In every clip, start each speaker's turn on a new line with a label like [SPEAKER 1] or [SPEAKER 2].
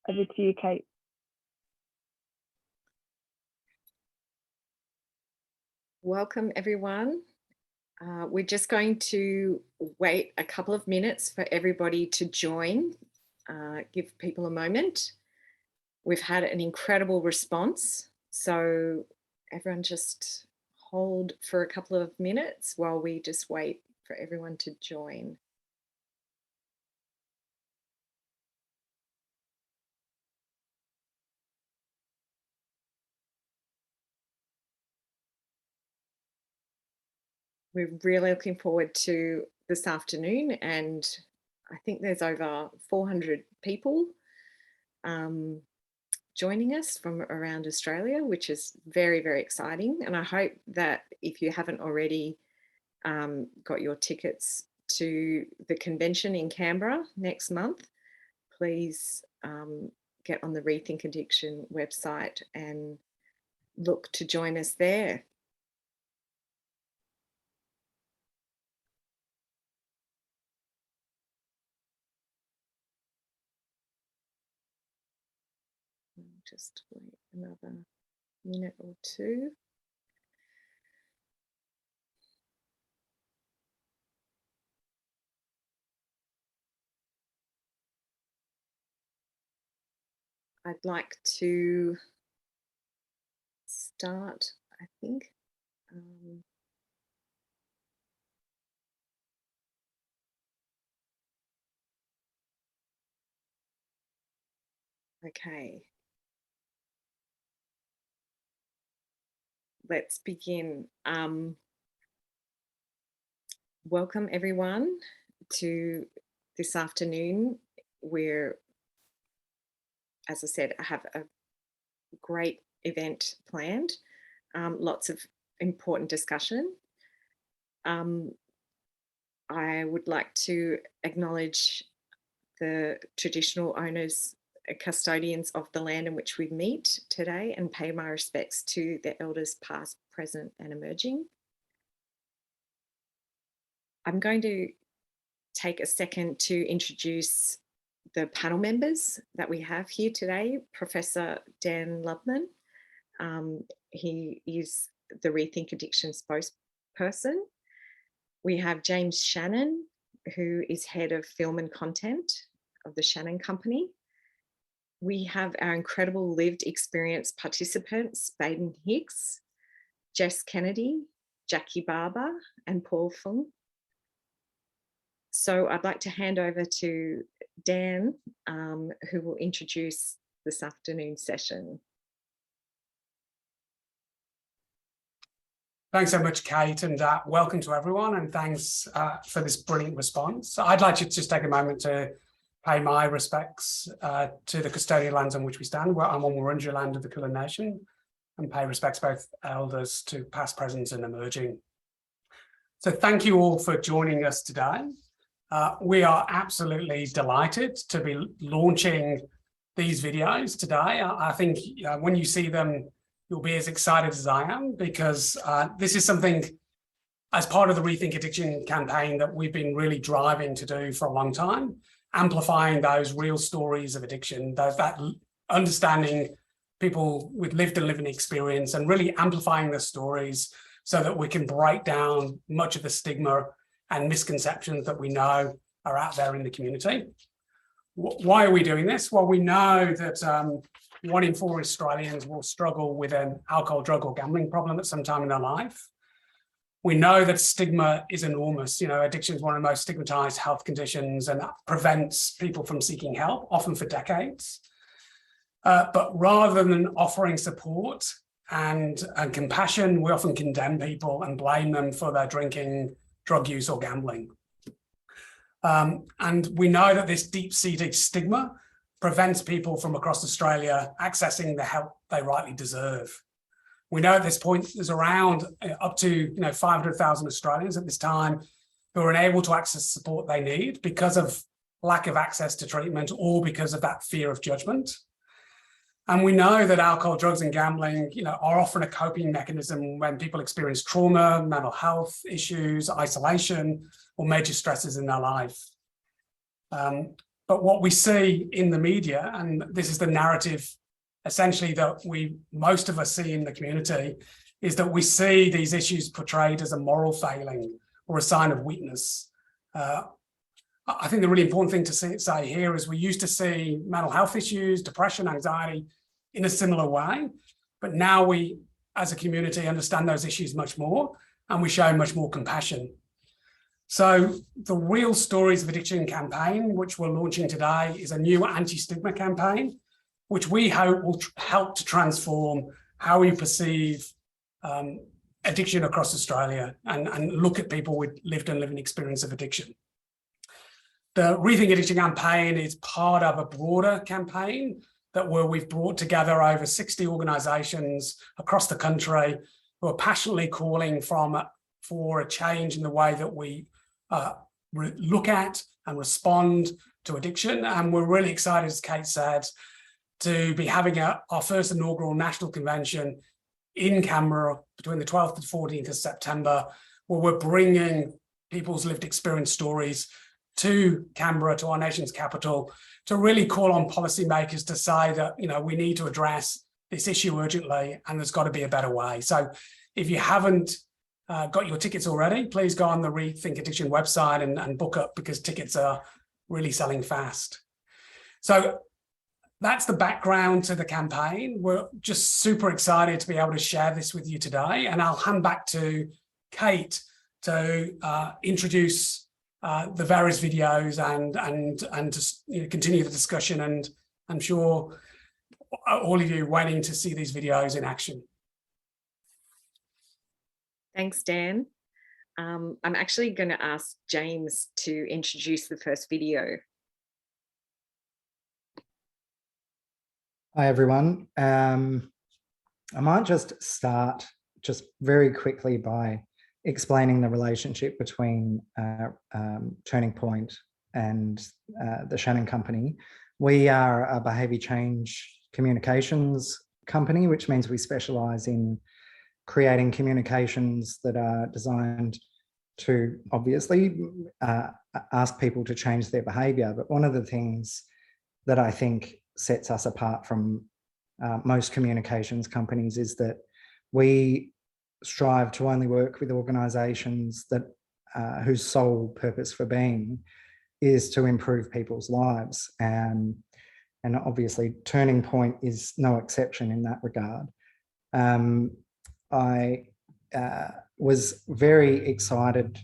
[SPEAKER 1] Over to you, Kate.
[SPEAKER 2] Welcome, everyone. We're just going to wait a couple of minutes for everybody to join, give people a moment. We've had an incredible response, so everyone just hold for a couple of minutes while we just wait for everyone to join. We're really looking forward to this afternoon, and I think there's over 400 people joining us from around Australia, which is very, very exciting. And I hope that if you haven't already got your tickets to the convention in Canberra next month, please get on the Rethink Addiction website and look to join us there. Just wait another minute or two. I'd like to start, I think. Okay. Let's begin. Welcome everyone to this afternoon. We're, as I said, I have a great event planned, lots of important discussion. I would like to acknowledge the traditional owners, custodians of the land in which we meet today, and pay my respects to the elders past, present and emerging. I'm going to take a second to introduce the panel members that we have here today. Professor Dan Lubman, he is the Rethink Addiction spokesperson. We have James Shannon, who is head of film and content of the Shannon Company. We have our incredible lived experience participants, Baden Hicks, Jess Kennedy, Jacky Barber and Paul Fung. So I'd like to hand over to Dan, who will introduce this afternoon's session.
[SPEAKER 3] Thanks so much, Kate, and welcome to everyone, and thanks for this brilliant response. So I'd like to just take a moment to pay my respects to the custodial lands on which we stand. I'm on Wurundjeri land of the Kulin Nation, and pay respects both elders to past, present and emerging. So thank you all for joining us today. We are absolutely delighted to be launching these videos today. I think when you see them, you'll be as excited as I am, because this is something as part of the Rethink Addiction campaign that we've been really driving to do for a long time, amplifying those real stories of addiction, that understanding people with lived and living experience, and really amplifying the stories so that we can break down much of the stigma and misconceptions that we know are out there in the community. Why are we doing this? Well, we know that 1 in 4 Australians will struggle with an alcohol, drug or gambling problem at some time in their life. We know that stigma is enormous. You know, addiction is one of the most stigmatized health conditions, and that prevents people from seeking help, often for decades. But rather than offering support and compassion, we often condemn people and blame them for their drinking, drug use or gambling. And we know that this deep-seated stigma prevents people from across Australia accessing the help they rightly deserve. We know at this point there's around up to 500,000 Australians at this time who are unable to access the support they need because of lack of access to treatment or because of that fear of judgment. And we know that alcohol, drugs and gambling, are often a coping mechanism when people experience trauma, mental health issues, isolation, or major stresses in their life. But what we see in the media, and this is the narrative essentially that most of us see in the community, is that we see these issues portrayed as a moral failing or a sign of weakness. I think the really important thing to say here is we used to see mental health issues, depression, anxiety in a similar way, but now we, as a community, understand those issues much more, and we show much more compassion. So the Real Stories of Addiction campaign, which we're launching today, is a new anti-stigma campaign, which we hope will help to transform how we perceive addiction across Australia and look at people with lived and living experience of addiction. The Rethink Addiction campaign is part of a broader campaign where we've brought together over 60 organisations across the country who are passionately calling for a change in the way that we look at and respond to addiction. And we're really excited, as Kate said, to be having our first inaugural national convention in Canberra between the 12th and 14th of September, where we're bringing people's lived experience stories to Canberra, to our nation's capital, to really call on policymakers to say that, we need to address this issue urgently and there's got to be a better way. So if you haven't got your tickets already, please go on the Rethink Addiction website and book up, because tickets are really selling fast. So that's the background to the campaign. We're just super excited to be able to share this with you today. And I'll hand back to Kate to introduce the various videos and to continue the discussion. And I'm sure all of you waiting to see these videos in action.
[SPEAKER 2] Thanks, Dan. I'm actually going to ask James to introduce the first video.
[SPEAKER 1] Hi, everyone. I might just start very quickly by explaining the relationship between Turning Point and the Shannon Company. We are a behaviour change communications company, which means we specialise in creating communications that are designed to obviously ask people to change their behaviour. But one of the things that I think sets us apart from most communications companies is that we strive to only work with organisations that whose sole purpose for being is to improve people's lives. And obviously Turning Point is no exception in that regard. I was very excited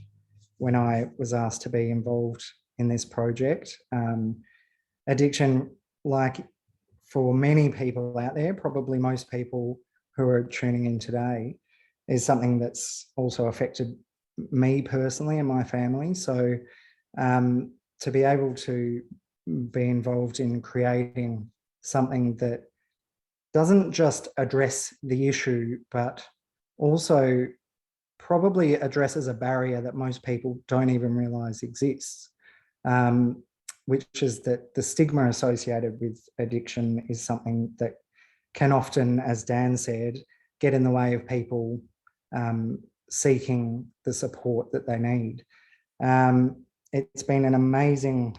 [SPEAKER 1] when I was asked to be involved in this project. Addiction, like for many people out there, probably most people who are tuning in today, is something that's also affected me personally and my family. So to be able to be involved in creating something that doesn't just address the issue, but also probably addresses a barrier that most people don't even realise exists, which is that the stigma associated with addiction is something that can often, as Dan said, get in the way of people seeking the support that they need. It's been an amazing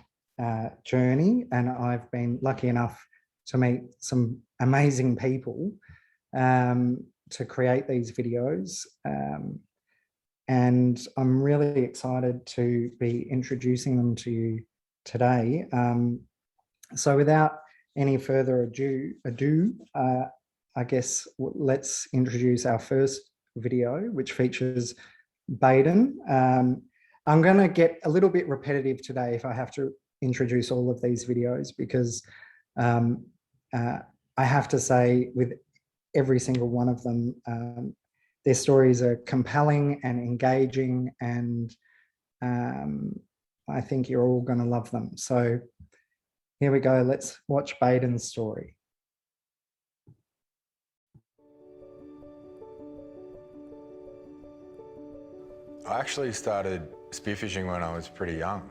[SPEAKER 1] journey, and I've been lucky enough to meet some amazing people to create these videos. And I'm really excited to be introducing them to you today. So without any further ado, I guess let's introduce our first video, which features Baden. I'm going to get a little bit repetitive today if I have to introduce all of these videos, because I have to say with every single one of them, their stories are compelling and engaging, and I think you're all going to love them. So here we go. Let's watch Baden's story.
[SPEAKER 4] I actually started spearfishing when I was pretty young.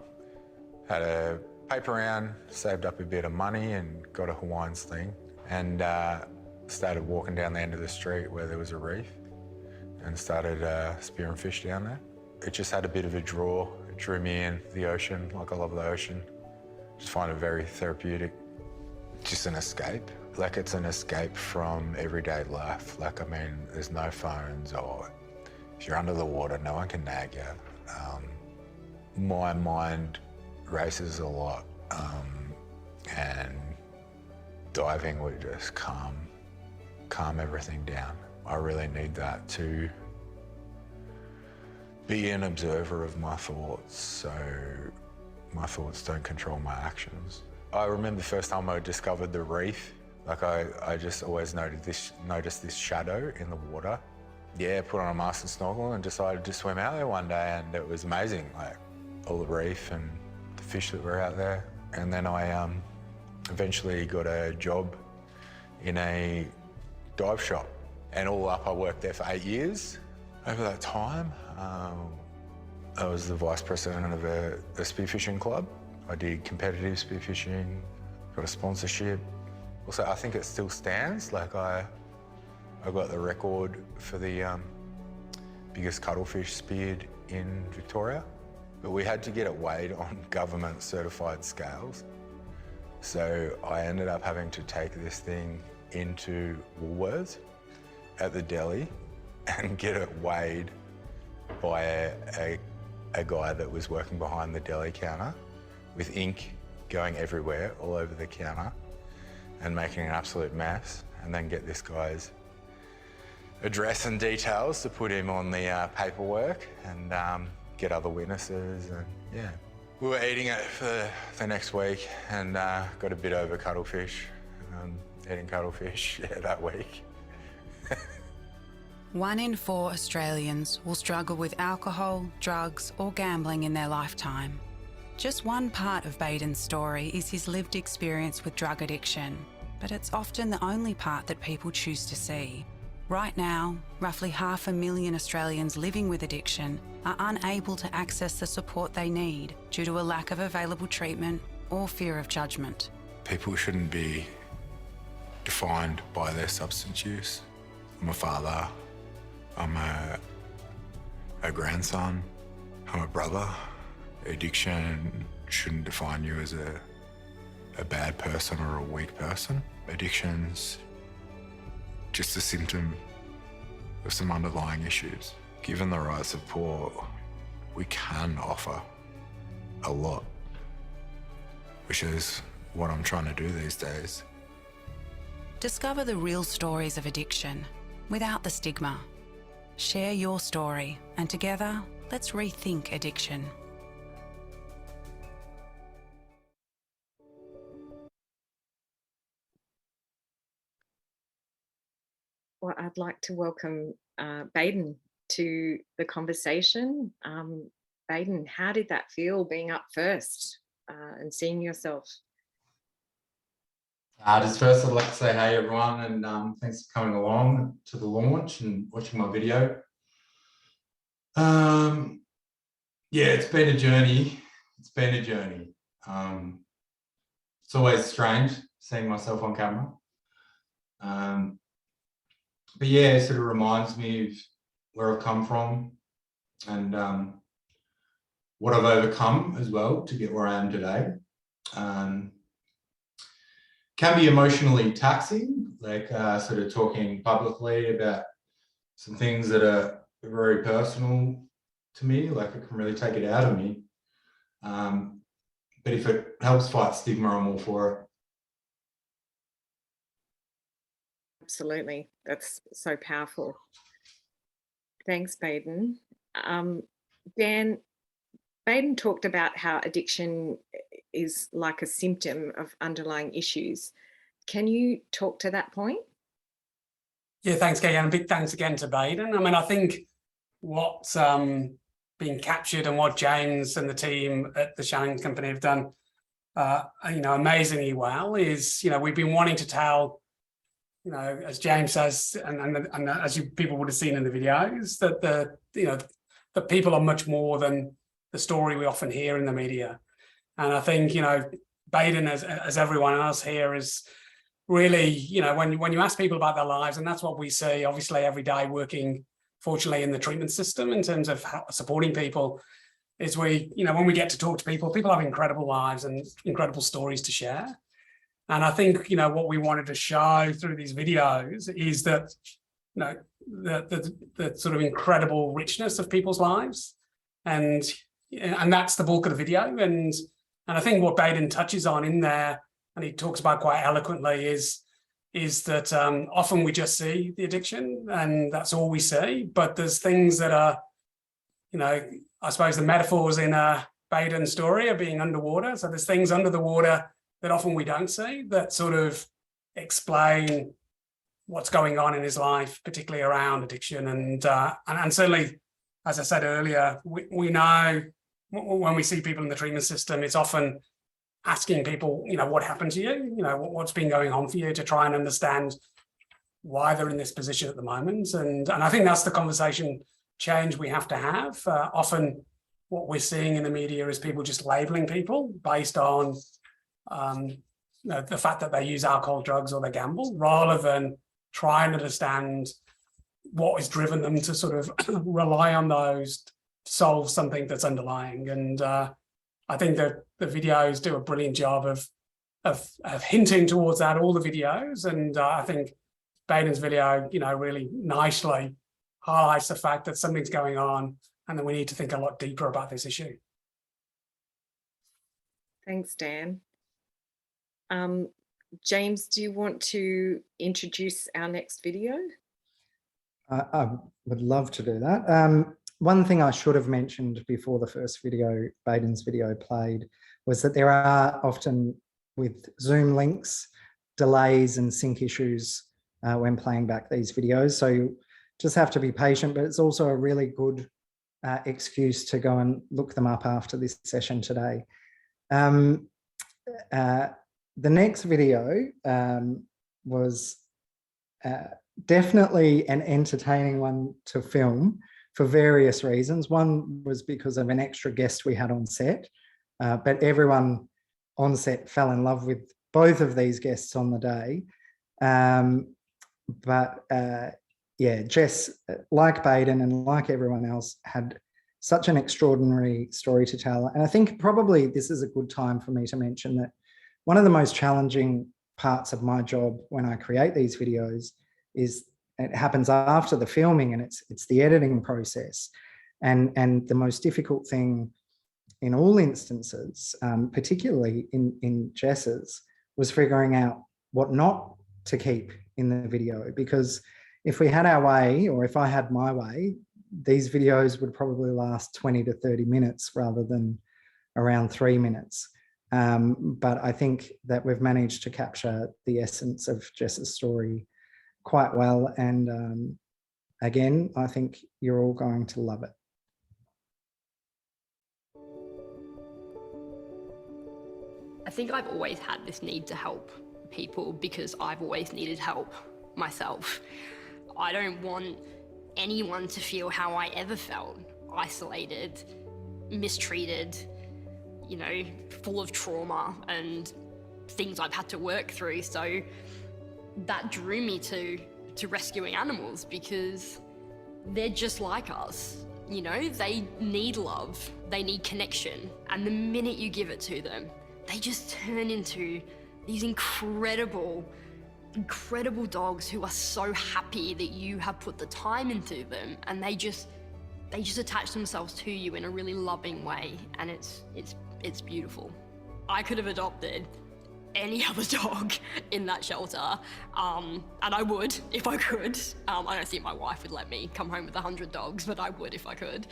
[SPEAKER 4] Had a paper round, saved up a bit of money and got a Hawaiian sling, and started walking down the end of the street where there was a reef and started spearing fish down there. It just had a bit of a draw. It drew me in, the ocean, like I love the ocean. Just find it very therapeutic. Just an escape. Like, it's an escape from everyday life. Like, I mean, there's no phones, or if you're under the water, no one can nag you. My mind races a lot, and diving would just calm everything down. I really need that to be an observer of my thoughts, so my thoughts don't control my actions. I remember the first time I discovered the reef. Like, I just always noticed this shadow in the water. Yeah, put on a mask and snorkel and decided to swim out there one day, and it was amazing. Like, all the reef and the fish that were out there. And then I eventually got a job in a dive shop, and all up I worked there for 8 years. Over that time, I was the vice president of a spearfishing club. I did competitive spearfishing, got a sponsorship. Also, I think it still stands. Like, I got the record for the biggest cuttlefish speared in Victoria, but we had to get it weighed on government certified scales. So I ended up having to take this thing into Woolworths at the deli and get it weighed by a guy that was working behind the deli counter with ink going everywhere, all over the counter, and making an absolute mess, and then get this guy's address and details to put him on the paperwork, and get other witnesses, and yeah. We were eating it for the next week, and got a bit over cuttlefish, eating cuttlefish that week.
[SPEAKER 5] 1 in 4 Australians will struggle with alcohol, drugs or gambling in their lifetime. Just one part of Baden's story is his lived experience with drug addiction, but it's often the only part that people choose to see. Right now, roughly 500,000 Australians living with addiction are unable to access the support they need due to a lack of available treatment or fear of judgement.
[SPEAKER 4] People shouldn't be defined by their substance use. I'm a father, I'm a grandson, I'm a brother. Addiction shouldn't define you as a bad person or a weak person. Addiction's just a symptom of some underlying issues. Given the right support, we can offer a lot, which is what I'm trying to do these days.
[SPEAKER 5] Discover the real stories of addiction without the stigma. Share your story, and together, let's rethink addiction.
[SPEAKER 2] Well, I'd like to welcome Baden to the conversation. Baden, how did that feel being up first and seeing yourself?
[SPEAKER 6] Just first, I'd like to say hey everyone, and thanks for coming along to the launch and watching my video. Yeah, it's been a journey. It's always strange seeing myself on camera. But yeah, it sort of reminds me of where I've come from and what I've overcome as well to get where I am today. Can be emotionally taxing, like sort of talking publicly about some things that are very personal to me, like it can really take it out of me. But if it helps fight stigma, I'm all for it.
[SPEAKER 2] Absolutely. That's so powerful. Thanks, Baden. Dan, Baden talked about how addiction is like a symptom of underlying issues. Can you talk to that point?
[SPEAKER 3] Yeah, thanks, Kay, and a big thanks again to Baden. I mean, I think what's being captured and what James and the team at the Shannon Company have done, amazingly well is, we've been wanting to tell, as James says, and as people would have seen in the videos, that that people are much more than the story we often hear in the media. And I think, Baden, as everyone else here, is really, when you ask people about their lives, and that's what we see, obviously, every day working, fortunately, in the treatment system in terms of supporting people, is when we get to talk to people, people have incredible lives and incredible stories to share. And I think, what we wanted to show through these videos is that, the sort of incredible richness of people's lives. And that's the bulk of the video. And I think what Baden touches on in there, and he talks about quite eloquently, is that often we just see the addiction and that's all we see. But there's things that are, I suppose the metaphors in a Baden story are being underwater. So there's things under the water that often we don't see that sort of explain what's going on in his life, particularly around addiction. And certainly, as I said earlier, we know when we see people in the treatment system, it's often asking people, what happened to you? What's been going on for you, to try and understand why they're in this position at the moment. And I think that's the conversation change we have to have. Often what we're seeing in the media is people just labeling people based on the fact that they use alcohol, drugs, or they gamble, rather than try and understand what has driven them to sort of rely on those to solve something that's underlying. And I think that the videos do a brilliant job of hinting towards that, all the videos. And I think Baden's video, really nicely highlights the fact that something's going on and that we need to think a lot deeper about this issue.
[SPEAKER 2] Thanks, Dan. James, do you want to introduce our next video?
[SPEAKER 1] I would love to do that. One thing I should have mentioned before the first video, Baden's video, played, was that there are often, with Zoom links, delays and sync issues when playing back these videos. So you just have to be patient, but it's also a really good excuse to go and look them up after this session today. The next video was definitely an entertaining one to film for various reasons. One was because of an extra guest we had on set, but everyone on set fell in love with both of these guests on the day. Yeah, Jess, like Baden and like everyone else, had such an extraordinary story to tell. And I think probably this is a good time for me to mention that one of the most challenging parts of my job when I create these videos is it happens after the filming, and it's the editing process. And the most difficult thing in all instances, particularly in Jess's, was figuring out what not to keep in the video. Because if we had our way, or if I had my way, these videos would probably last 20 to 30 minutes rather than around 3 minutes. But I think that we've managed to capture the essence of Jess's story quite well. And again, I think you're all going to love it.
[SPEAKER 7] I think I've always had this need to help people because I've always needed help myself. I don't want anyone to feel how I ever felt, isolated, mistreated, full of trauma and things I've had to work through. So that drew me to rescuing animals, because they're just like us. They need love, they need connection. And the minute you give it to them, they just turn into these incredible dogs who are so happy that you have put the time into them, and they just attach themselves to you in a really loving way, and it's beautiful. I could have adopted any other dog in that shelter, and I would if I could. I don't think my wife would let me come home with 100 dogs, but I would if I could.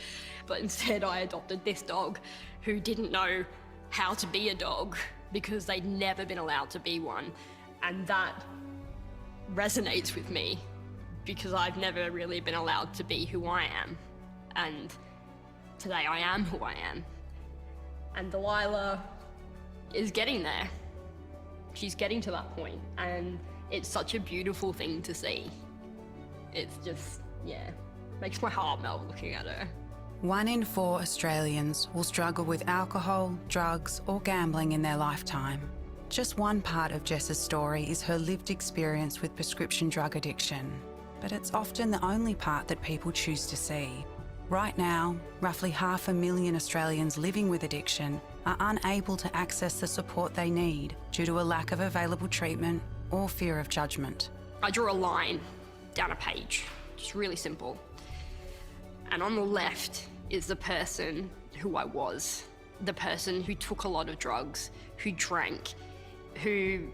[SPEAKER 7] But instead I adopted this dog who didn't know how to be a dog because they'd never been allowed to be one. And that resonates with me because I've never really been allowed to be who I am. And today I am who I am. And Delilah is getting there. She's getting to that point, and it's such a beautiful thing to see. It's just, makes my heart melt looking at her.
[SPEAKER 5] 1 in 4 Australians will struggle with alcohol, drugs, or gambling in their lifetime. Just one part of Jess's story is her lived experience with prescription drug addiction, but it's often the only part that people choose to see. Right now, roughly 500,000 Australians living with addiction are unable to access the support they need due to a lack of available treatment or fear of judgment.
[SPEAKER 7] I draw a line down a page, just really simple. And on the left is the person who I was, the person who took a lot of drugs, who drank, who,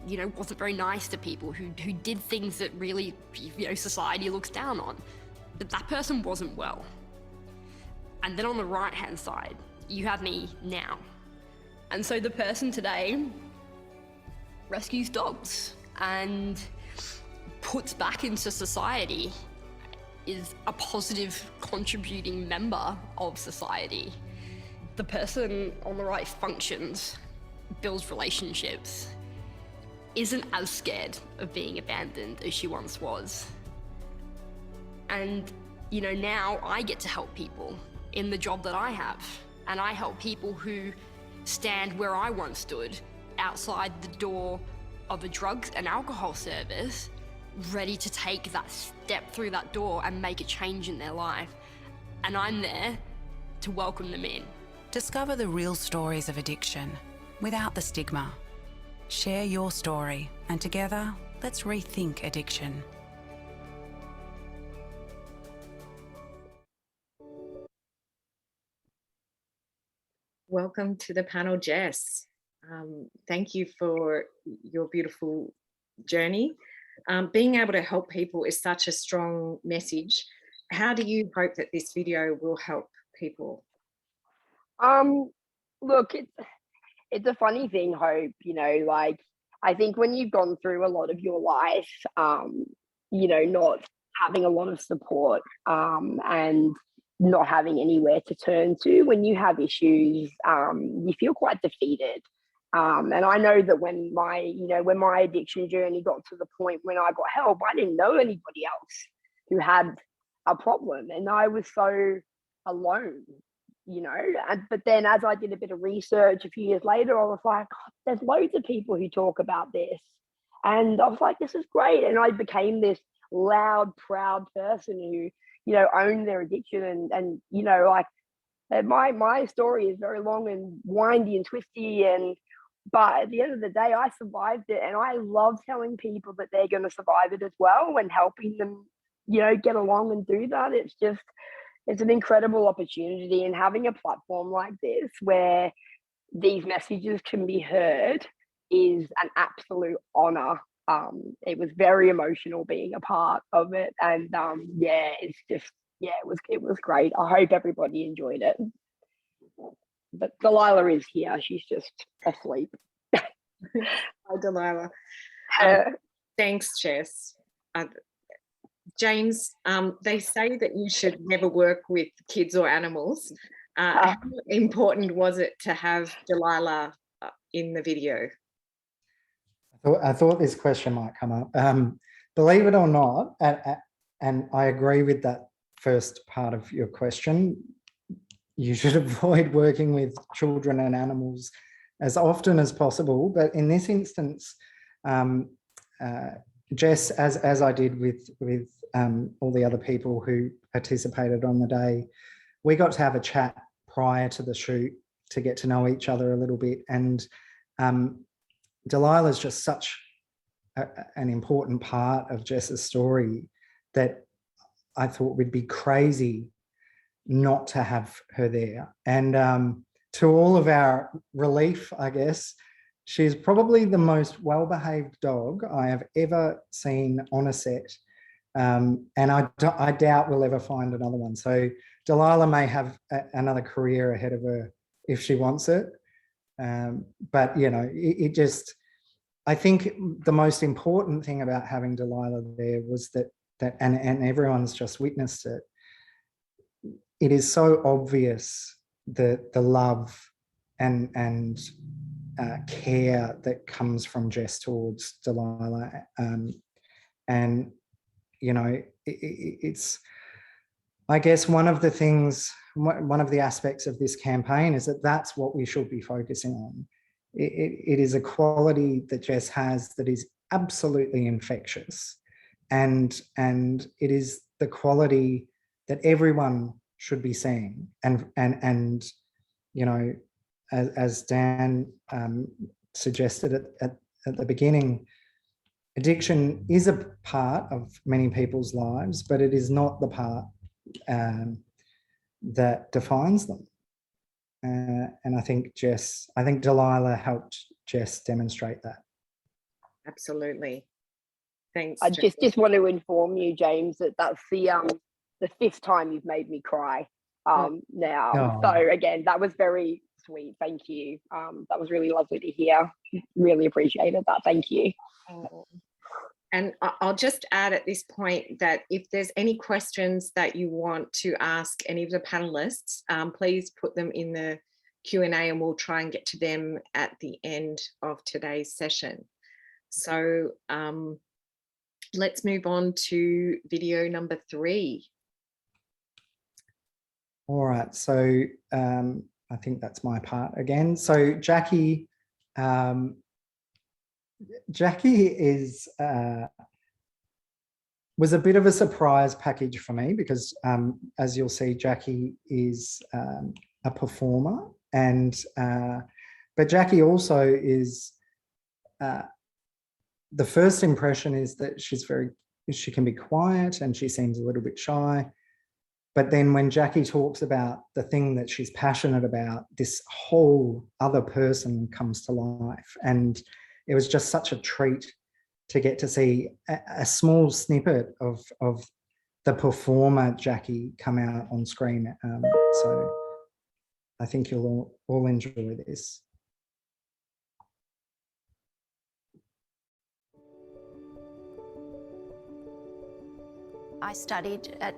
[SPEAKER 7] you know, wasn't very nice to people, who did things that really, you know, society looks down on. But that person wasn't well. And then on the right-hand side, you have me now. And so the person today rescues dogs and puts back into society, is a positive contributing member of society. The person on the right functions, builds relationships, isn't as scared of being abandoned as she once was. And, you know, now I get to help people in the job that I have. And I help people who stand where I once stood, outside the door of a drugs and alcohol service, ready to take that step through that door and make a change in their life. And I'm there to welcome them in.
[SPEAKER 5] Discover the real stories of addiction without the stigma. Share your story, and together, let's rethink addiction.
[SPEAKER 2] Welcome to the panel, Jess. Thank you for your beautiful journey. Being able to help people is such a strong message. How do you hope that this video will help people?
[SPEAKER 8] Look, it's a funny thing, hope, you know, like, I think when you've gone through a lot of your life, you know, not having a lot of support, and not having anywhere to turn to when you have issues, you feel quite defeated. And I know that when my addiction journey got to the point when I got help, I didn't know anybody else who had a problem, and I was so alone, you know. But then as I did a bit of research a few years later, I was like, oh, there's loads of people who talk about this, and I was like, this is great. And I became this loud, proud person who, you know, owned their addiction, and you know, like, my story is very long and windy and twisty, but at the end of the day, I survived it, and I love telling people that they're going to survive it as well, and helping them, you know, get along and do that. It's an incredible opportunity, and having a platform like this where these messages can be heard is an absolute honor. It was very emotional being a part of it, and it was great. I hope everybody enjoyed it. But Delilah is here. She's just asleep.
[SPEAKER 2] Hi, Delilah. Thanks, Jess. James, they say that you should never work with kids or animals. How important was it to have Delilah in the video?
[SPEAKER 1] I thought this question might come up. Believe it or not, and I agree with that first part of your question, you should avoid working with children and animals as often as possible. But in this instance, Jess, as I did with all the other people who participated on the day, we got to have a chat prior to the shoot to get to know each other a little bit. And Delilah's just such an important part of Jess's story that I thought we'd be crazy not to have her there. And to all of our relief, I guess, she's probably the most well-behaved dog I have ever seen on a set. And I doubt we'll ever find another one. So Delilah may have another career ahead of her if she wants it. But, you know, I think the most important thing about having Delilah there was that and everyone's just witnessed it. It is so obvious the love and care that comes from Jess towards Delilah. And, you know, it's, I guess one of the aspects of this campaign is that that's what we should be focusing on. It is a quality that Jess has that is absolutely infectious. And it is the quality that everyone should be seen. And you know, as Dan suggested at the beginning, addiction is a part of many people's lives, but it is not the part that defines them. And I think Delilah helped Jess demonstrate that.
[SPEAKER 2] Absolutely. Thanks.
[SPEAKER 8] I just want to inform you, James, that that's the 5th time you've made me cry now.
[SPEAKER 1] Oh.
[SPEAKER 8] So again, that was very sweet. Thank you. That was really lovely to hear. Really appreciated that. Thank you.
[SPEAKER 2] And I'll just add at this point that if there's any questions that you want to ask any of the panelists, please put them in the Q&A and we'll try and get to them at the end of today's session. So let's move on to video number 3.
[SPEAKER 1] All right, so I think that's my part again. So Jacky is was a bit of a surprise package for me because, as you'll see, Jacky is a performer, and but Jacky also is. The first impression is that she can be quiet and she seems a little bit shy. But then when Jacky talks about the thing that she's passionate about, this whole other person comes to life. And it was just such a treat to get to see a small snippet of the performer Jacky come out on screen. So I think you'll all enjoy this.
[SPEAKER 9] I studied at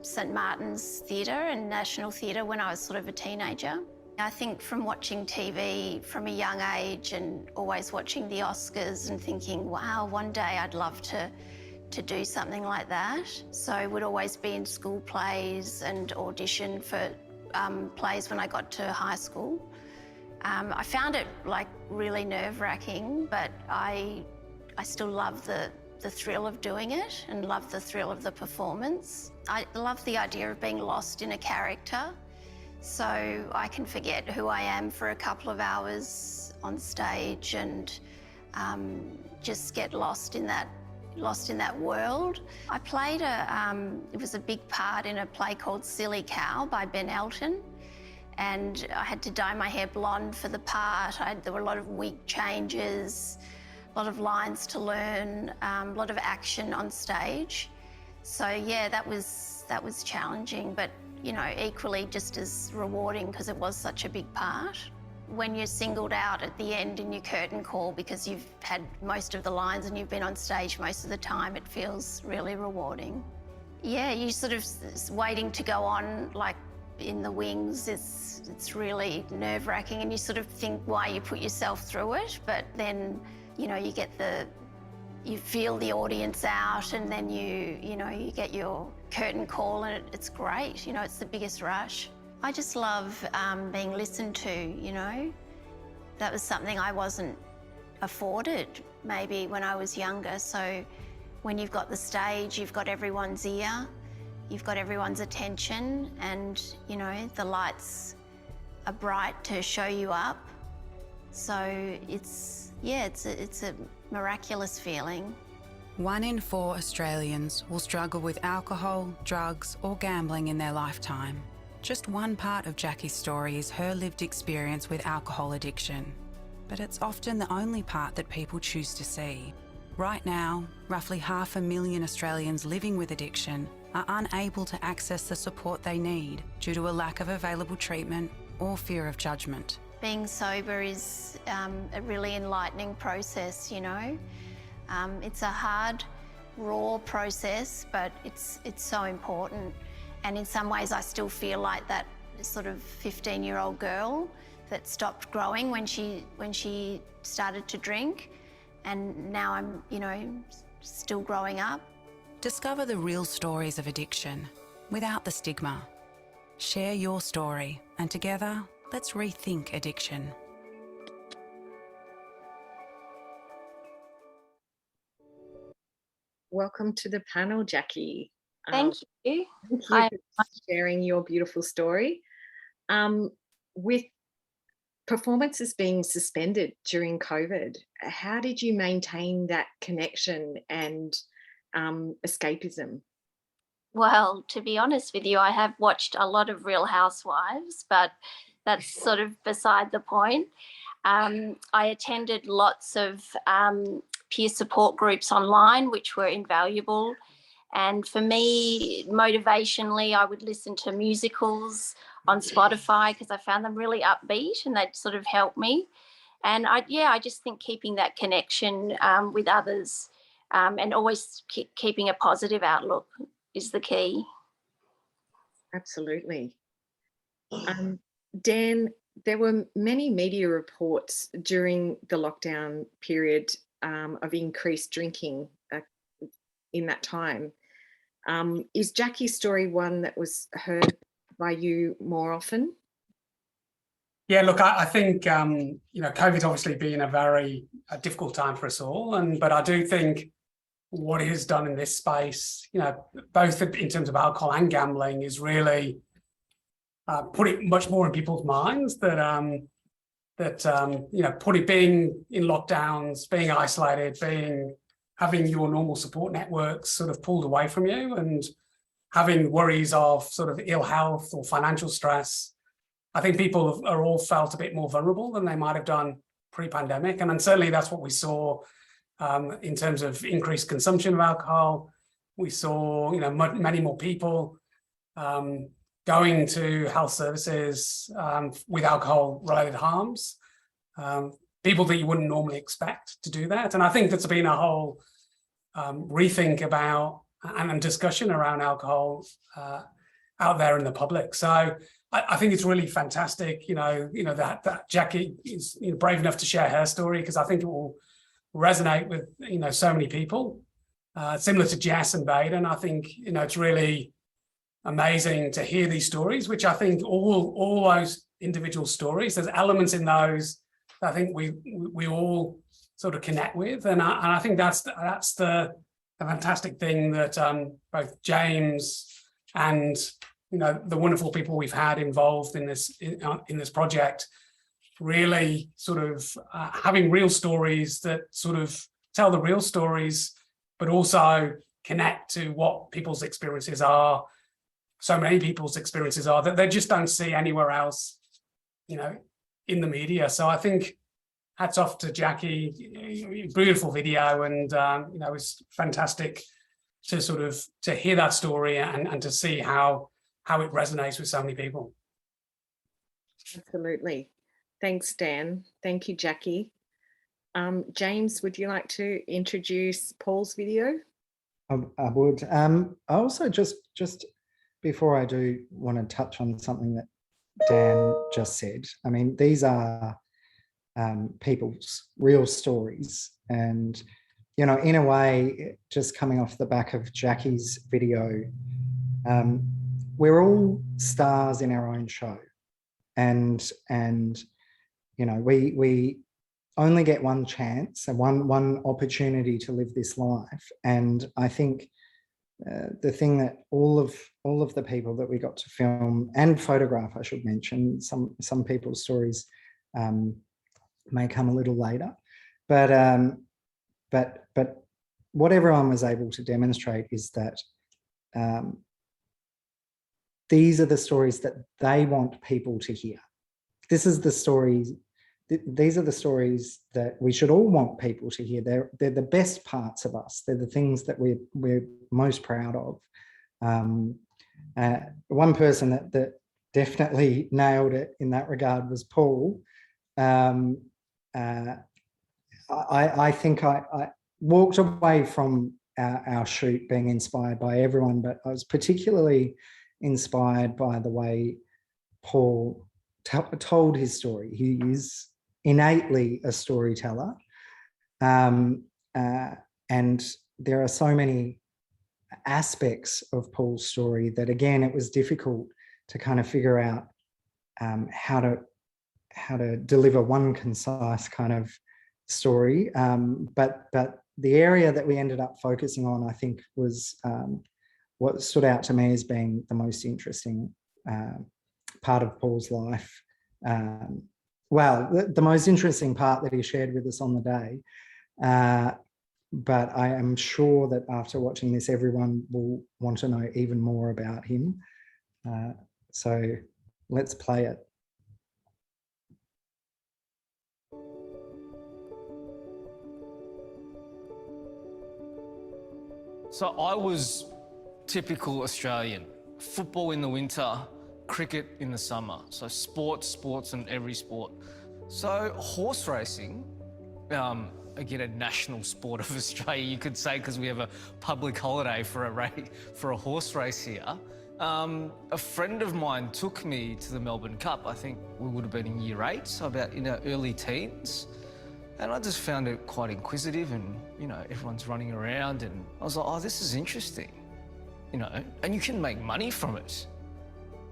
[SPEAKER 9] St Martin's Theatre and National Theatre when I was sort of a teenager. I think from watching TV from a young age and always watching the Oscars and thinking, wow, one day I'd love to do something like that. So I would always be in school plays and audition for plays when I got to high school. I found it like really nerve-wracking, but I still love the thrill of doing it and love the thrill of the performance. I love the idea of being lost in a character, so I can forget who I am for a couple of hours on stage and just get lost in that world. I played it was a big part in a play called Silly Cow by Ben Elton, and I had to dye my hair blonde for the part. There were a lot of wig changes, a lot of lines to learn, a lot of action on stage. So yeah, that was challenging, but you know, equally just as rewarding because it was such a big part. When you're singled out at the end in your curtain call because you've had most of the lines and you've been on stage most of the time, it feels really rewarding. Yeah, you sort of waiting to go on like in the wings. It's really nerve-wracking and you sort of think why you put yourself through it, but then you know, you feel the audience out and then you get your curtain call and it's great. You know, it's the biggest rush. I just love being listened to, you know. That was something I wasn't afforded maybe when I was younger. So when you've got the stage, you've got everyone's ear, you've got everyone's attention and, you know, the lights are bright to show you up. So it's a miraculous feeling.
[SPEAKER 5] 1 in 4 Australians will struggle with alcohol, drugs or gambling in their lifetime. Just one part of Jacky's story is her lived experience with alcohol addiction. But it's often the only part that people choose to see. Right now, roughly 500,000 Australians living with addiction are unable to access the support they need due to a lack of available treatment or fear of judgment.
[SPEAKER 9] Being sober is a really enlightening process, you know. It's a hard, raw process, but it's so important. And in some ways, I still feel like that sort of 15-year-old girl that stopped growing when she started to drink, and now I'm, you know, still growing up.
[SPEAKER 5] Discover the real stories of addiction without the stigma. Share your story, and together, let's rethink addiction.
[SPEAKER 2] Welcome to the panel, Jacky.
[SPEAKER 9] Thank you.
[SPEAKER 2] Thank you for sharing your beautiful story. With performances being suspended during COVID, how did you maintain that connection and escapism?
[SPEAKER 9] Well, to be honest with you, I have watched a lot of Real Housewives, but that's sort of beside the point. I attended lots of peer support groups online, which were invaluable. And for me, motivationally, I would listen to musicals on Spotify because I found them really upbeat and they'd sort of help me. And I just think keeping that connection with others and always keeping a positive outlook is the key.
[SPEAKER 2] Absolutely. Dan, there were many media reports during the lockdown period of increased drinking in that time. Is Jacky's story one that was heard by you more often?
[SPEAKER 3] Yeah, look, I think COVID's obviously been a very difficult time for us all, but I do think what it has done in this space, both in terms of alcohol and gambling, is really put it much more in people's minds that being in lockdowns, being isolated, having your normal support networks sort of pulled away from you, and having worries of sort of ill health or financial stress. I think people are all felt a bit more vulnerable than they might have done pre-pandemic, and certainly that's what we saw in terms of increased consumption of alcohol. We saw many more people going to health services with alcohol-related harms, people that you wouldn't normally expect to do that. And I think there's been a whole rethink about and discussion around alcohol out there in the public. So I think it's really fantastic, that Jacky is brave enough to share her story, because I think it will resonate with so many people. Similar to Jess and Baden, I think it's really amazing to hear these stories, which I think all those individual stories, there's elements in those that I think we all sort of connect with, and I think that's the fantastic thing that both James and the wonderful people we've had involved in this project, really sort of having real stories that sort of tell the real stories, but also connect to what people's experiences are. So many people's experiences are that they just don't see anywhere else, in the media. So I think hats off to Jacky, beautiful video, and it was fantastic to hear that story and to see how it resonates with so many people.
[SPEAKER 2] Absolutely. Thanks, Dan. Thank you, Jacky. James, would you like to introduce Paul's video?
[SPEAKER 1] I would. I also just before I do want to touch on something that Dan just said. I mean, these are people's real stories, and in a way, just coming off the back of Jacky's video, we're all stars in our own show, and we only get one chance and one opportunity to live this life. And I think the thing that all of the people that we got to film and photograph, I should mention, some people's stories may come a little later, but what everyone was able to demonstrate is that these are the stories that they want people to hear. These are the stories that we should all want people to hear. They're the best parts of us. They're the things that we're most proud of. One person that definitely nailed it in that regard was Paul. I think I walked away from our shoot being inspired by everyone, but I was particularly inspired by the way Paul told his story. He is innately a storyteller, and there are so many aspects of Paul's story that, again, it was difficult to kind of figure out how to deliver one concise kind of story. But the area that we ended up focusing on, I think, was what stood out to me as being the most interesting part of Paul's life. The most interesting part that he shared with us on the day. But I am sure that after watching this, everyone will want to know even more about him. So let's play it.
[SPEAKER 10] So I was typical Australian. Football in the winter, cricket in the summer. So sports and every sport. So horse racing, again, a national sport of Australia, you could say, because we have a public holiday for a horse race here. A friend of mine took me to the Melbourne Cup. I think we would have been in year 8, so about in our early teens. And I just found it quite inquisitive, and, you know, everyone's running around, and I was like, oh, this is interesting, you know, and you can make money from it.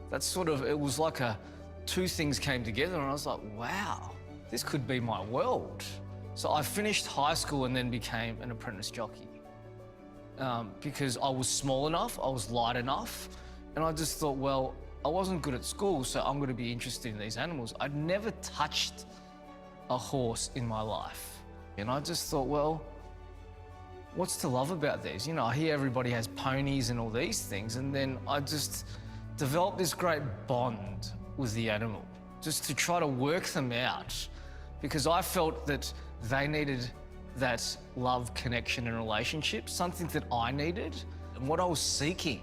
[SPEAKER 10] That's sort of, it was like two things came together, and I was like, wow, this could be my world. So I finished high school and then became an apprentice jockey because I was small enough, I was light enough, and I just thought, well, I wasn't good at school, so I'm going to be interested in these animals. I'd never touched a horse in my life. And I just thought, well, what's to love about these? You know, I hear everybody has ponies and all these things, and then I just developed this great bond with the animal, just to try to work them out, because I felt that they needed that love, connection and relationship, something that I needed and what I was seeking,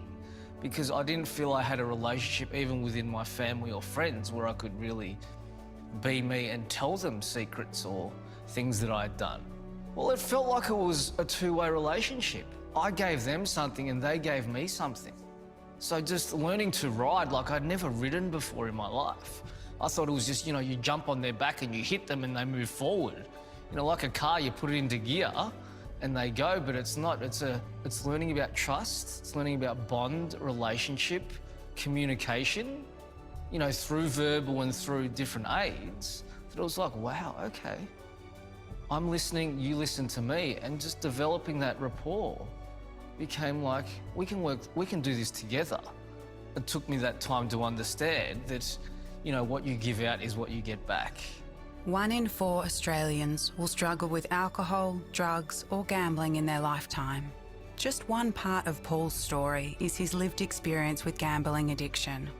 [SPEAKER 10] because I didn't feel I had a relationship even within my family or friends where I could really be me and tell them secrets or things that I had done. Well, it felt like it was a two-way relationship. I gave them something and they gave me something. So just learning to ride, like I'd never ridden before in my life. I thought it was just, you know, you jump on their back and you hit them and they move forward. You know, like a car, you put it into gear and they go, but it's not. It's learning about trust, it's learning about bond, relationship, communication, you know, through verbal and through different aids, that it was like, wow, okay, I'm listening, you listen to me, and just developing that rapport became like, we can do this together. It took me that time to understand that, you know, what you give out is what you get back.
[SPEAKER 5] 1 in 4 Australians will struggle with alcohol, drugs or gambling in their lifetime. Just one part of Paul's story is his lived experience with gambling addiction.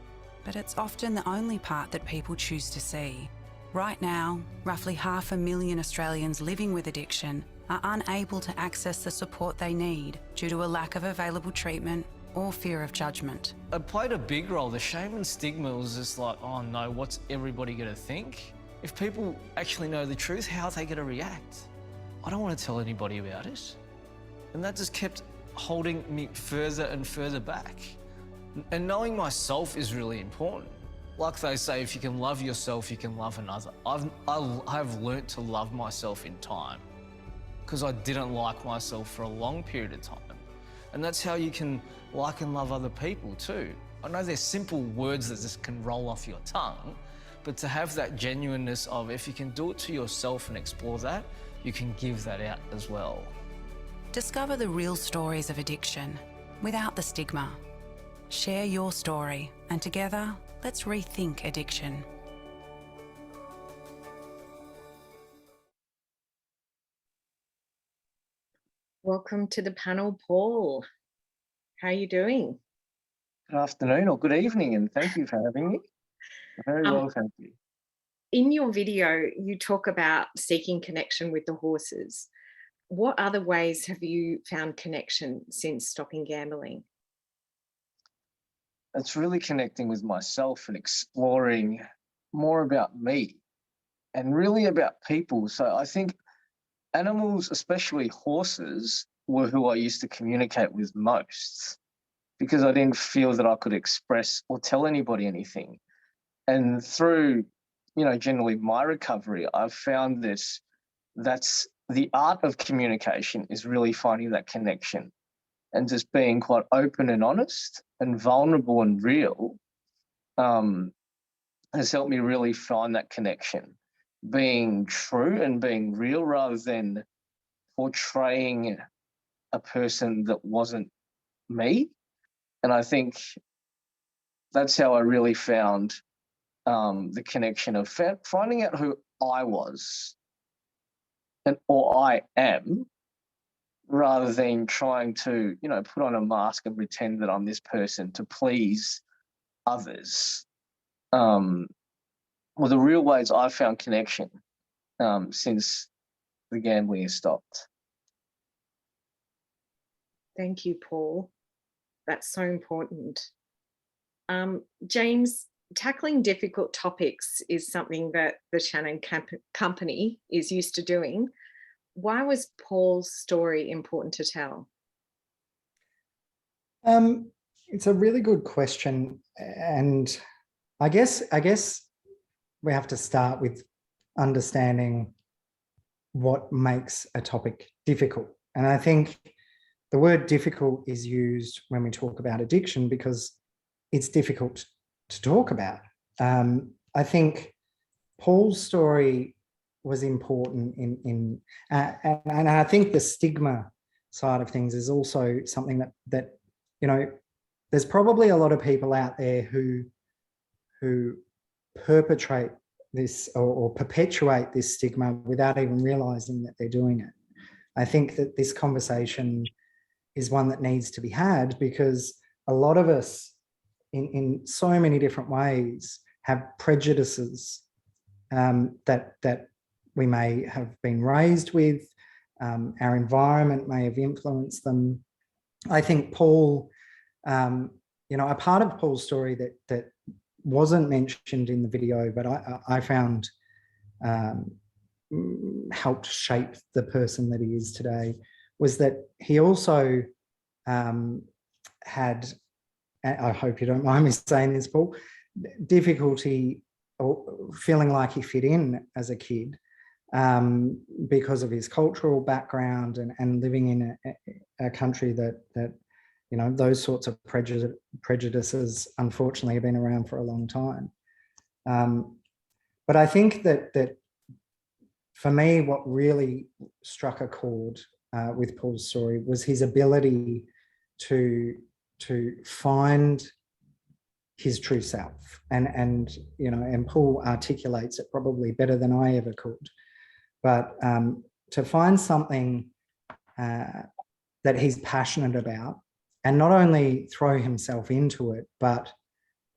[SPEAKER 5] But it's often the only part that people choose to see. Right now, roughly 500,000 Australians living with addiction are unable to access the support they need due to a lack of available treatment or fear of judgment.
[SPEAKER 10] It played a big role. The shame and stigma was just like, oh no, what's everybody going to think? If people actually know the truth, how are they going to react? I don't want to tell anybody about it. And that just kept holding me further and further back. And knowing myself is really important. Like they say, if you can love yourself, you can love another. I've learnt to love myself in time, because I didn't like myself for a long period of time. And that's how you can like and love other people too. I know they're simple words that just can roll off your tongue, but to have that genuineness of, if you can do it to yourself and explore that, you can give that out as well.
[SPEAKER 5] Discover the real stories of addiction without the stigma. Share your story, and together, let's rethink addiction.
[SPEAKER 2] Welcome to the panel, Paul. How are you doing?
[SPEAKER 11] Good afternoon or good evening, and thank you for having me. Very well, thank you.
[SPEAKER 2] In your video, you talk about seeking connection with the horses. What other ways have you found connection since stopping gambling?
[SPEAKER 11] It's really connecting with myself and exploring more about me and really about people. So I think animals, especially horses, were who I used to communicate with most, because I didn't feel that I could express or tell anybody anything. And through, you know, generally my recovery, I've found this, that's the art of communication, is really finding that connection and just being quite open and honest and vulnerable and real has helped me really find that connection, being true and being real rather than portraying a person that wasn't me. And I think that's how I really found the connection of finding out who I was or I am, rather than trying to, put on a mask and pretend that I'm this person to please others. Well, the real ways I've found connection since the gambling has stopped.
[SPEAKER 2] Thank you, Paul. That's so important. James, tackling difficult topics is something that the Shannon Company is used to doing. Why was Paul's story important to tell?
[SPEAKER 1] It's a really good question, and I guess we have to start with understanding what makes a topic difficult. And I think the word difficult is used when we talk about addiction because it's difficult to talk about. I think Paul's story was important and I think the stigma side of things is also something that there's probably a lot of people out there who perpetrate this or perpetuate this stigma without even realizing that they're doing it. I think that this conversation is one that needs to be had because a lot of us in so many different ways have prejudices that we may have been raised with, our environment may have influenced them. I think Paul, a part of Paul's story that wasn't mentioned in the video, but I found helped shape the person that he is today, was that he also had, I hope you don't mind me saying this, Paul, difficulty or feeling like he fit in as a kid because of his cultural background and living in a country that those sorts of prejudices unfortunately have been around for a long time. But I think that for me, what really struck a chord with Paul's story was his ability to find his true self, and Paul articulates it probably better than I ever could. But to find something that he's passionate about, and not only throw himself into it, but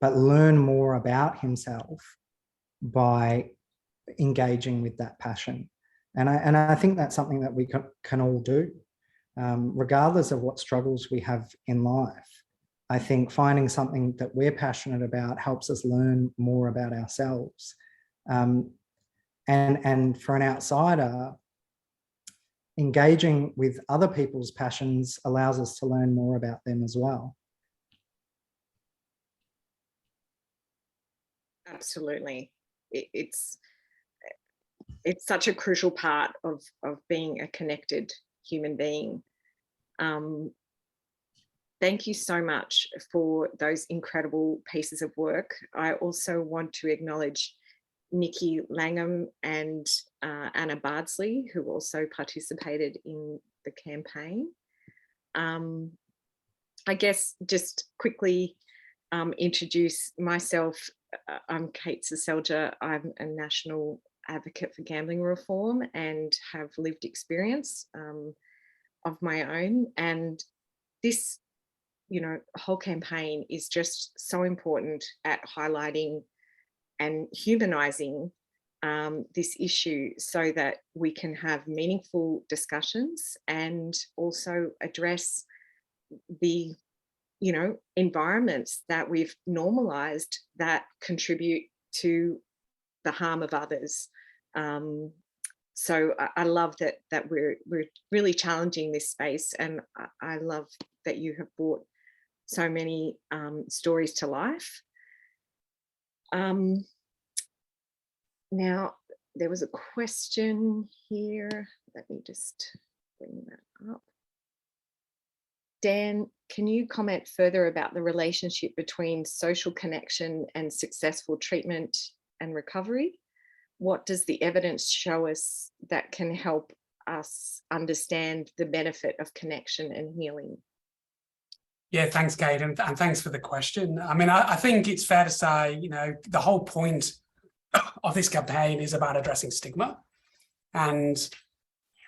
[SPEAKER 1] learn more about himself by engaging with that passion. And I think that's something that we can all do, regardless of what struggles we have in life. I think finding something that we're passionate about helps us learn more about ourselves. And for an outsider, engaging with other people's passions allows us to learn more about them as well.
[SPEAKER 2] Absolutely. It's such a crucial part of being a connected human being. Thank you so much for those incredible pieces of work. I also want to acknowledge Nikki Langham and Anna Bardsley, who also participated in the campaign. I guess just quickly introduce myself. I'm Kate Seselja. I'm a national advocate for gambling reform and have lived experience of my own. And this, whole campaign is just so important at highlighting and humanizing this issue so that we can have meaningful discussions and also address the environments that we've normalized that contribute to the harm of others. So I love that we're really challenging this space, and I love that you have brought so many stories to life. Now, there was a question here. Let me just bring that up. Dan, can you comment further about the relationship between social connection and successful treatment and recovery? What does the evidence show us that can help us understand the benefit of connection and healing?
[SPEAKER 3] Yeah, thanks, Kate, and thanks for the question. I mean, I think it's fair to say, the whole point of this campaign is about addressing stigma. And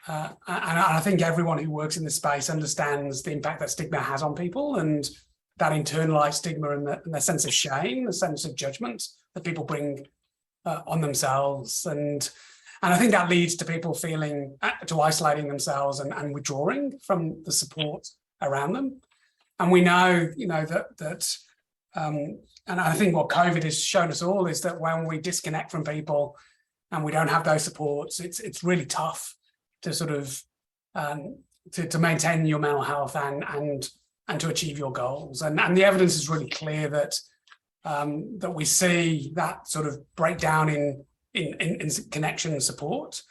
[SPEAKER 3] I think everyone who works in the space understands the impact that stigma has on people, and that internalized stigma and the sense of shame, the sense of judgment that people bring on themselves. And I think that leads to people feeling, to isolating themselves and withdrawing from the support around them. And we know, that and I think what COVID has shown us all is that when we disconnect from people and we don't have those supports, it's really tough to sort of to maintain your mental health and to achieve your goals. And the evidence is really clear that that we see that sort of breakdown in connection and support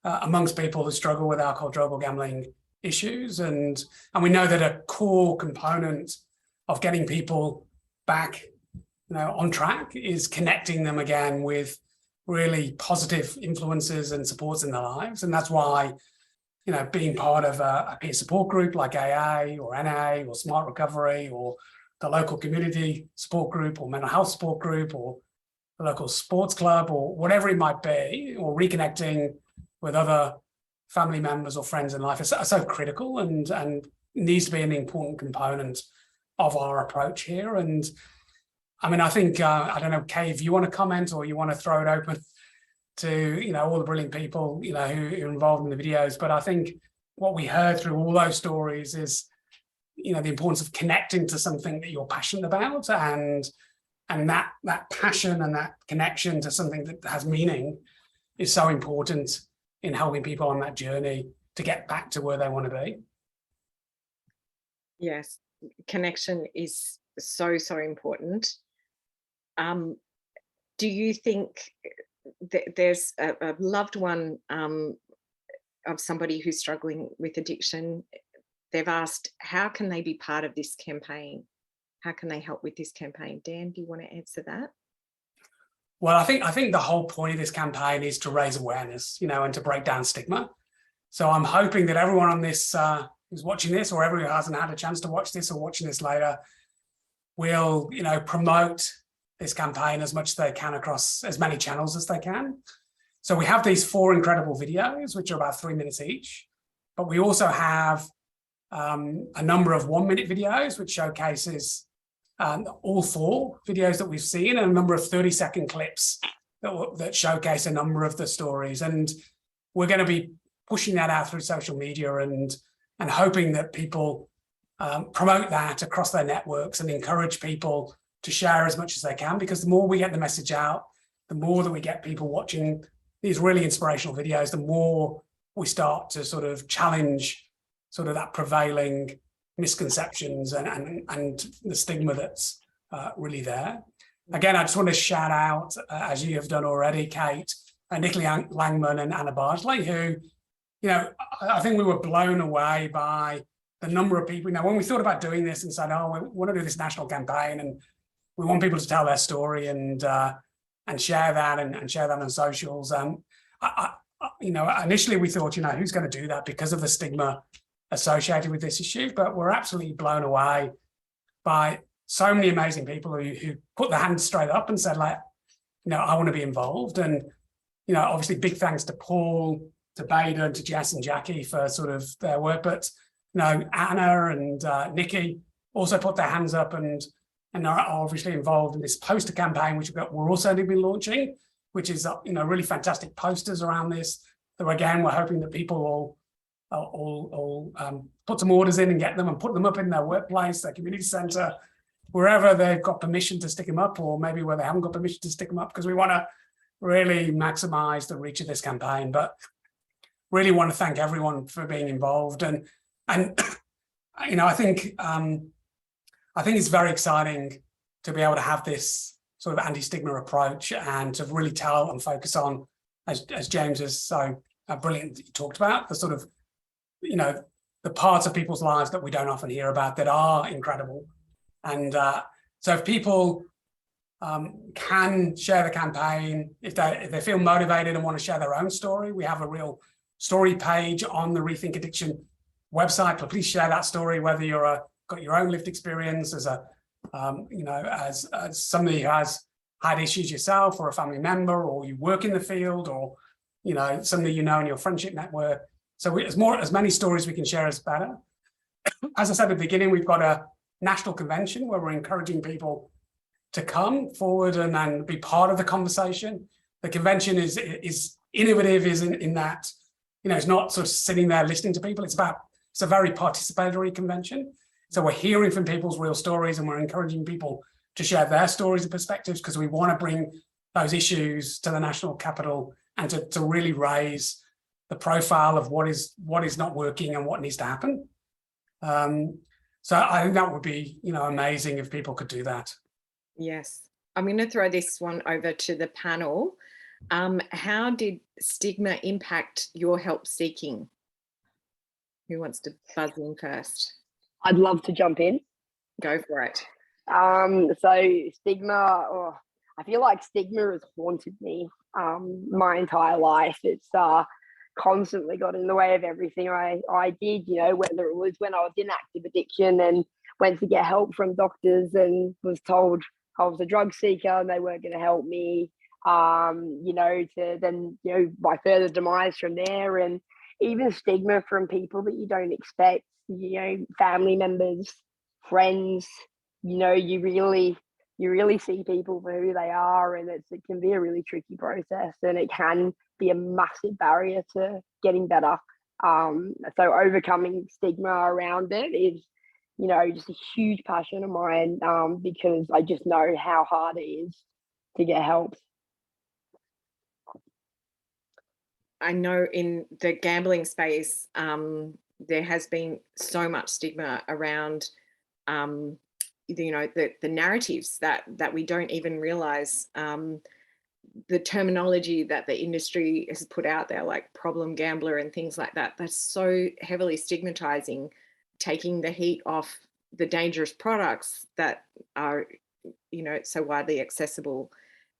[SPEAKER 3] amongst people who struggle with alcohol, drug, or gambling issues. And we know that a core component of getting people back on track is connecting them again with really positive influences and supports in their lives. And that's why being part of a peer support group like AA or NA or Smart Recovery, or the local community support group or mental health support group, or the local sports club, or whatever it might be, or reconnecting with other family members or friends in life are so critical and needs to be an important component of our approach here. And I mean, I think, I don't know, Kay, if you want to comment or you want to throw it open to, all the brilliant people, who are involved in the videos. But I think what we heard through all those stories is, the importance of connecting to something that you're passionate about, and that passion and that connection to something that has meaning is so important in helping people on that journey to get back to where they want to be.
[SPEAKER 2] Yes, connection is so important. Do you think that there's a loved one of somebody who's struggling with addiction? They've asked, how can they be part of this campaign? How can they help with this campaign? Dan, do you want to answer that?
[SPEAKER 3] Well, I think the whole point of this campaign is to raise awareness, and to break down stigma. So I'm hoping that everyone on this who's watching this, or everyone who hasn't had a chance to watch this or watching this later, will, promote this campaign as much as they can across as many channels as they can. So we have these 4 incredible videos, which are about 3 minutes each, but we also have a number of 1-minute videos, which showcases all 4 videos that we've seen, and a number of 30-second clips that showcase a number of the stories. And we're going to be pushing that out through social media and hoping that people promote that across their networks and encourage people to share as much as they can, because the more we get the message out, the more that we get people watching these really inspirational videos, the more we start to sort of challenge sort of that prevailing misconceptions and the stigma that's really there. Again, I just want to shout out, as you have done already, Kate, Nicola Langman and Anna Bardley, who, I think we were blown away by the number of people. When we thought about doing this and said, oh, we want to do this national campaign and we want people to tell their story and share that and share that on socials. Initially we thought, who's going to do that because of the stigma associated with this issue? But we're absolutely blown away by so many amazing people who put their hands straight up and said, I want to be involved. And, obviously big thanks to Paul, to Baden, to Jess and Jacky for sort of their work. But, Anna and Nikki also put their hands up and are obviously involved in this poster campaign, which we're also going to be launching, which is, really fantastic posters around this. So again, we're hoping that people will put some orders in and get them and put them up in their workplace, their community centre, wherever they've got permission to stick them up, or maybe where they haven't got permission to stick them up, because we want to really maximise the reach of this campaign. But really want to thank everyone for being involved. And I think it's very exciting to be able to have this sort of anti-stigma approach and to really tell and focus on, as James has so brilliantly talked about, the sort of, the parts of people's lives that we don't often hear about that are incredible. And so if people can share the campaign, if they feel motivated and want to share their own story, we have a real story page on the Rethink Addiction website. But please share that story, whether you're a got your own lived experience as a, as somebody who has had issues yourself, or a family member, or you work in the field, or, somebody in your friendship network. So as many stories we can share is better. As I said at the beginning, we've got a national convention where we're encouraging people to come forward and then be part of the conversation. The convention is innovative, is in that, it's not sort of sitting there listening to people. It's a very participatory convention. So we're hearing from people's real stories, and we're encouraging people to share their stories and perspectives, because we want to bring those issues to the national capital and to really raise the profile of what is not working and what needs to happen. So I think that would be, amazing if people could do that.
[SPEAKER 2] Yes. I'm going to throw this one over to the panel. How did stigma impact your help seeking? Who wants to buzz in first?
[SPEAKER 8] I'd love to jump in.
[SPEAKER 2] Go for it.
[SPEAKER 8] So stigma, I feel like stigma has haunted me my entire life. It's constantly got in the way of everything I did, whether it was when I was in active addiction and went to get help from doctors and was told I was a drug seeker and they weren't going to help me, to then, my further demise from there, and even stigma from people that you don't expect, family members, friends, you really see people for who they are, and it can be a really tricky process, and it can be a massive barrier to getting better. So overcoming stigma around it is, just a huge passion of mine, because I just know how hard it is to get help.
[SPEAKER 2] I know in the gambling space, there has been so much stigma around, the narratives that we don't even realize, the terminology that the industry has put out there, like problem gambler and things like that. That's so heavily stigmatizing, taking the heat off the dangerous products that are, so widely accessible,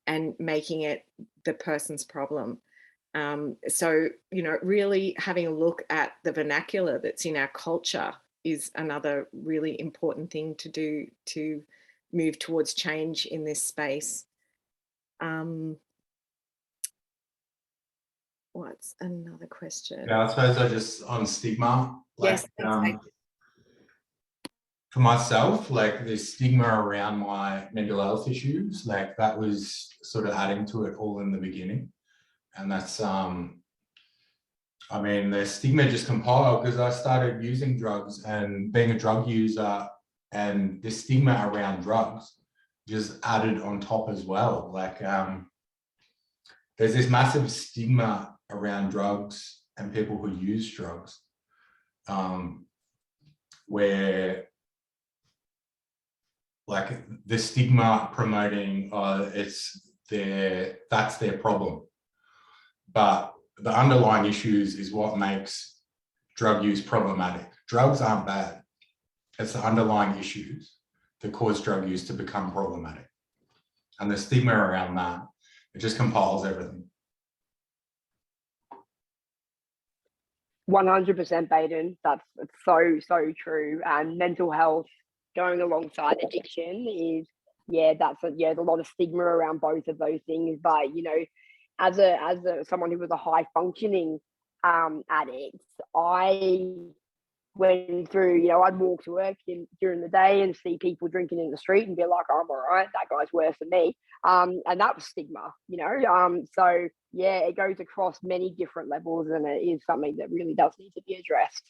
[SPEAKER 2] and making it the person's problem. So, really having a look at the vernacular that's in our culture is another really important thing to do to move towards change in this space. What's another question?
[SPEAKER 6] Yeah, I suppose just on stigma.
[SPEAKER 2] Yes.
[SPEAKER 6] For myself, the stigma around my mental health issues, that was sort of adding to it all in the beginning. And that's, the stigma just compiled because I started using drugs and being a drug user, and the stigma around drugs just added on top as well. There's this massive stigma around drugs and people who use drugs, where the stigma promoting that's their problem. But the underlying issues is what makes drug use problematic. Drugs aren't bad. It's the underlying issues that cause drug use to become problematic. And the stigma around that, it just compiles everything.
[SPEAKER 8] 100% Baden. That's so true. And mental health going alongside addiction is, there's a lot of stigma around both of those things. But as someone who was a high functioning addict, I went through, I'd walk to work during the day and see people drinking in the street and be like, I'm all right, that guy's worse than me. And that was stigma, so it goes across many different levels, and it is something that really does need to be addressed.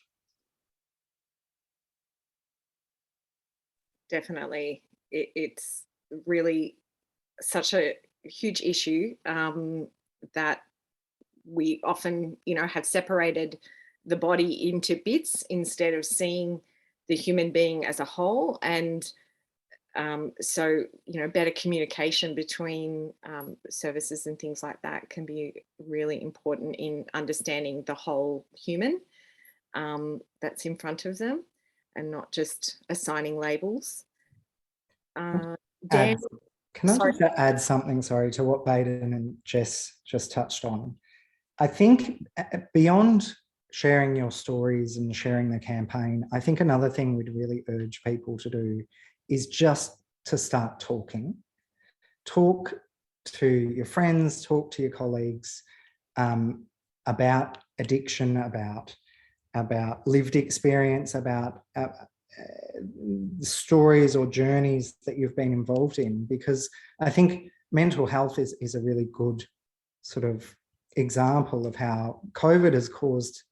[SPEAKER 2] Definitely. It's really such a huge issue, that we often, have separated the body into bits instead of seeing the human being as a whole. And so, better communication between services and things like that can be really important in understanding the whole human that's in front of them, and not just assigning labels. Dan,
[SPEAKER 1] can I just add something, to what Baden and Jess just touched on? I think beyond sharing your stories and sharing the campaign, I think another thing we'd really urge people to do is just to start talking. Talk to your friends, talk to your colleagues about addiction, about lived experience, about stories or journeys that you've been involved in, because I think mental health is a really good sort of example of how COVID has caused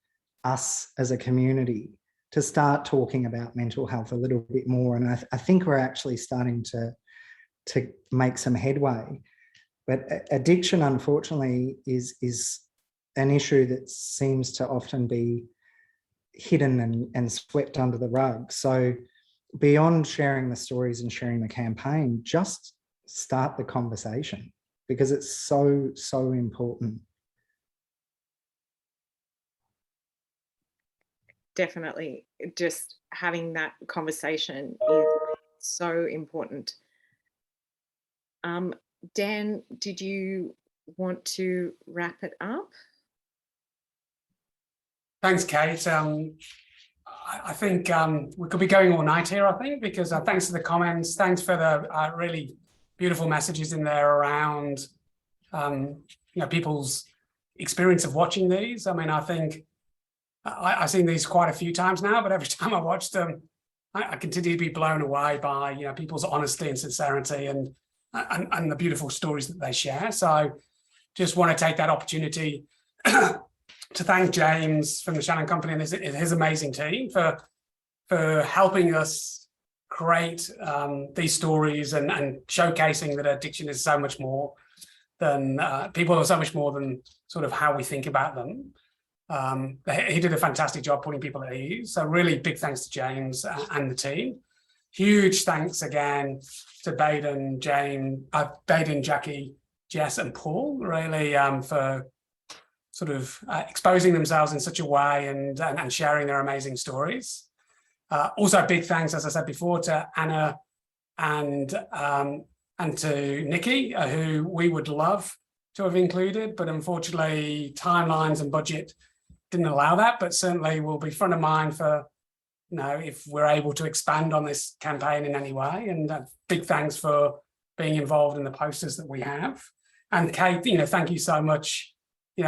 [SPEAKER 1] us as a community to start talking about mental health a little bit more. And I think we're actually starting to make some headway. But addiction, unfortunately, is an issue that seems to often be hidden and swept under the rug. So beyond sharing the stories and sharing the campaign, just start the conversation, because it's so, so important.
[SPEAKER 2] Definitely, just having that conversation is so important. Dan, did you want to wrap it up?
[SPEAKER 3] Thanks, Kate. I think we could be going all night here, I think, because thanks for the comments. Thanks for the really beautiful messages in there around people's experience of watching these. I mean, I think I've seen these quite a few times now, but every time I watch them, I continue to be blown away by people's honesty and sincerity and the beautiful stories that they share. So just want to take that opportunity to thank James from the Shannon Company and his amazing team for helping us create these stories and showcasing that addiction is so much more than people are so much more than sort of how we think about them. He did a fantastic job putting people at ease. So really big thanks to James and the team. Huge thanks again to Baden, Jacky, Jess and Paul, really for sort of exposing themselves in such a way and sharing their amazing stories. Also big thanks, as I said before, to Anna and to Nikki, who we would love to have included, but unfortunately timelines and budget didn't allow that, but certainly will be front of mind for, if we're able to expand on this campaign in any way. And big thanks for being involved in the posters that we have. And Kate, thank you so much,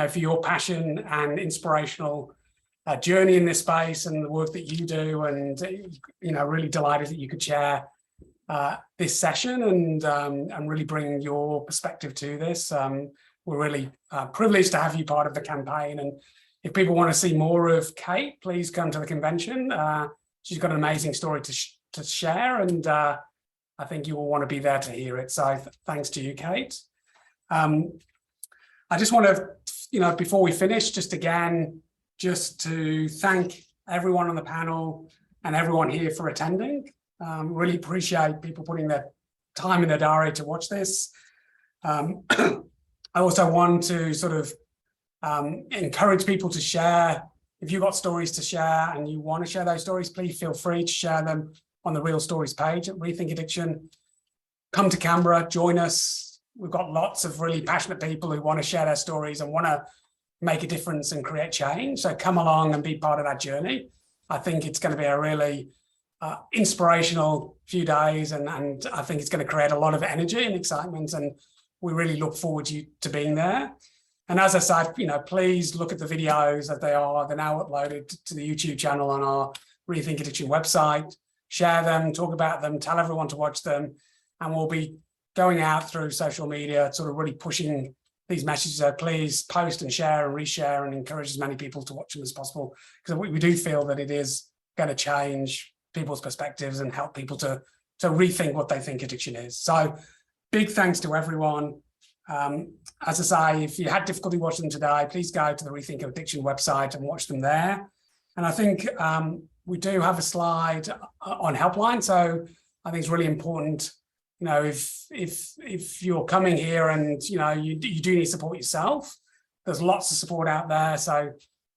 [SPEAKER 3] for your passion and inspirational journey in this space and the work that you do. And, really delighted that you could share this session and really bring your perspective to this. We're really privileged to have you part of the campaign. And if people want to see more of Kate, please come to the convention. She's got an amazing story to share, and I think you will want to be there to hear it. So thanks to you, Kate. I just want to, before we finish, just to thank everyone on the panel and everyone here for attending. Really appreciate people putting their time in their diary to watch this. I also want to sort of encourage people to share. If you've got stories to share and you want to share those stories, please feel free to share them on the Real Stories page at Rethink Addiction. Come to Canberra, join us. We've got lots of really passionate people who want to share their stories and want to make a difference and create change. So come along and be part of that journey. I think it's going to be a really inspirational few days, and I think it's going to create a lot of energy and excitement, and we really look forward to being there. And as I said, please look at the videos as they are. They're now uploaded to the YouTube channel on our Rethink Addiction website. Share them, talk about them, tell everyone to watch them. And we'll be going out through social media, sort of really pushing these messages. So please post and share and reshare and encourage as many people to watch them as possible, because we do feel that it is going to change people's perspectives and help people to rethink what they think addiction is. So big thanks to everyone. As I say, if you had difficulty watching them today, please go to the Rethink Addiction website and watch them there. And I think we do have a slide on helpline. So I think it's really important, if you're coming here and, you do need support yourself, there's lots of support out there. So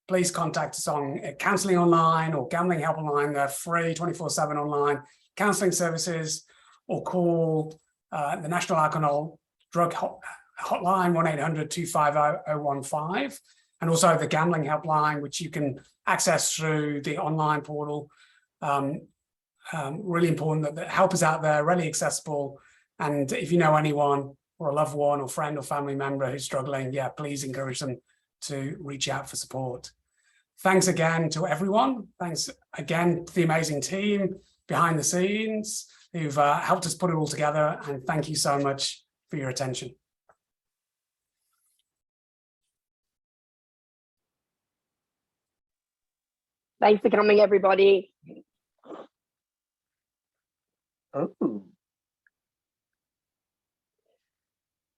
[SPEAKER 3] please contact us on Counselling Online or Gambling Helpline. They're free 24/7 online counselling services, or call the National Alcohol Drug Hotline 1-800-250-015. and also the gambling helpline, which you can access through the online portal. Really important that the help is out there, readily accessible. And if you know anyone or a loved one or friend or family member who's struggling, yeah, please encourage them to reach out for support. Thanks again to everyone. Thanks again to the amazing team behind the scenes who've helped us put it all together. And thank you so much for your attention.
[SPEAKER 8] Thanks for coming, everybody.
[SPEAKER 11] Oh.